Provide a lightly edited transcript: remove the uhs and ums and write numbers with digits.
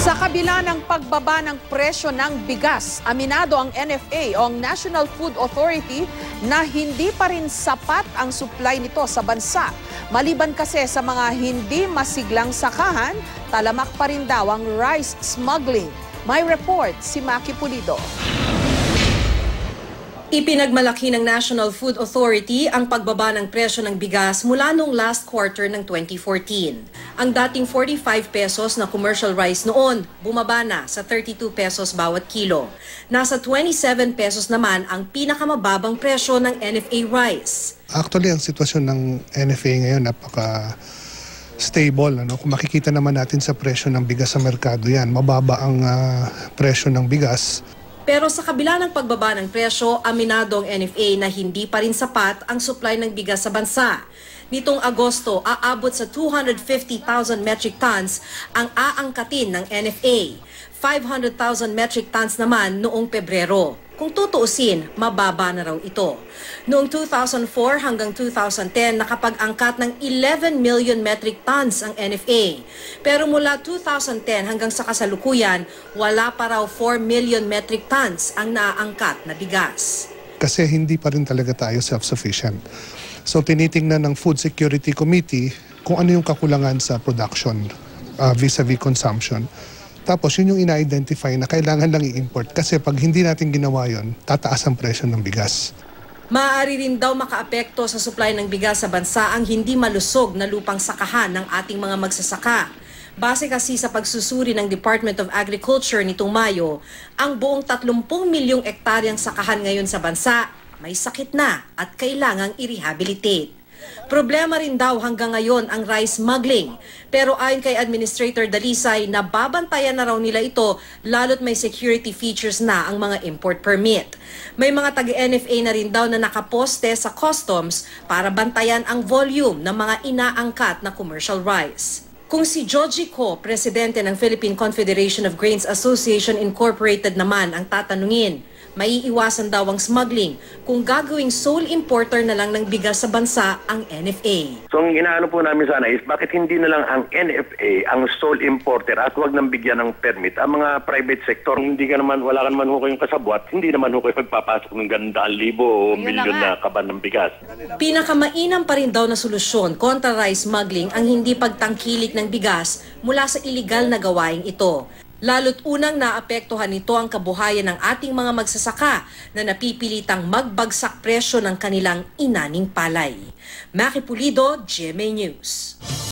Sa kabila ng pagbaba ng presyo ng bigas, aminado ang NFA o ang National Food Authority na hindi pa rin sapat ang supply nito sa bansa. Maliban kasi sa mga hindi masiglang sakahan, talamak pa rin daw ang rice smuggling. May report si Maki Pulido. Ipinagmalaki ng National Food Authority ang pagbaba ng presyo ng bigas mula noong last quarter ng 2014. Ang dating 45 pesos na commercial rice noon, bumaba na sa 32 pesos bawat kilo. Nasa 27 pesos naman ang pinakamababang presyo ng NFA rice. Actually, ang sitwasyon ng NFA ngayon napaka-stable. Kung makikita naman natin sa presyo ng bigas sa merkado yan, mababa ang presyo ng bigas. Pero sa kabila ng pagbaba ng presyo, aminado ang NFA na hindi pa rin sapat ang supply ng bigas sa bansa. Nitong Agosto, aabot sa 250,000 metric tons ang aangkatin ng NFA. 500,000 metric tons naman noong Pebrero. Kung tutuusin, mababa na raw ito. Noong 2004 hanggang 2010, nakapag-angkat ng 11 million metric tons ang NFA. Pero mula 2010 hanggang sa kasalukuyan, wala pa raw 4 million metric tons ang naaangkat na bigas. Kasi hindi pa rin talaga tayo self-sufficient. So tinitingnan ng Food Security Committee kung ano yung kakulangan sa production vis-a-vis consumption. Tapos yun yung ina-identify na kailangan lang i-import kasi pag hindi natin ginawa yun, tataas ang presyo ng bigas. Maaari rin daw makaapekto sa supply ng bigas sa bansa ang hindi malusog na lupang sakahan ng ating mga magsasaka. Base kasi sa pagsusuri ng Department of Agriculture nitong Mayo, ang buong 30 milyong ektaryang sakahan ngayon sa bansa may sakit na at kailangang i-rehabilitate. Problema rin daw hanggang ngayon ang rice smuggling. Pero ayon kay Administrator Dalisay, nababantayan na raw nila ito lalo't may security features na ang mga import permit. May mga taga-NFA na rin daw na nakaposte sa customs para bantayan ang volume ng mga inaangkat na commercial rice. Kung si Joji Ko, presidente ng Philippine Confederation of Grains Association Incorporated naman ang tatanungin, maiiwasan daw ang smuggling kung gagawing sole importer na lang ng bigas sa bansa ang NFA. So ang inaano po namin sana is bakit hindi na lang ang NFA ang sole importer at wag nang bigyan ng permit ang mga private sector. Hindi ka naman, wala ka naman ho kayong kasabwat, hindi naman ho kayo magpapasok ng 100,000 o milyon na kaban ng bigas. Pinakamainam pa rin daw na solusyon kontra rice smuggling ang hindi pagtangkilik ng bigas mula sa iligal na gawaing ito. Lalo't unang naapektuhan nito ang kabuhayan ng ating mga magsasaka na napipilitang magbagsak presyo ng kanilang inaning palay. Maki Pulido, GMA News.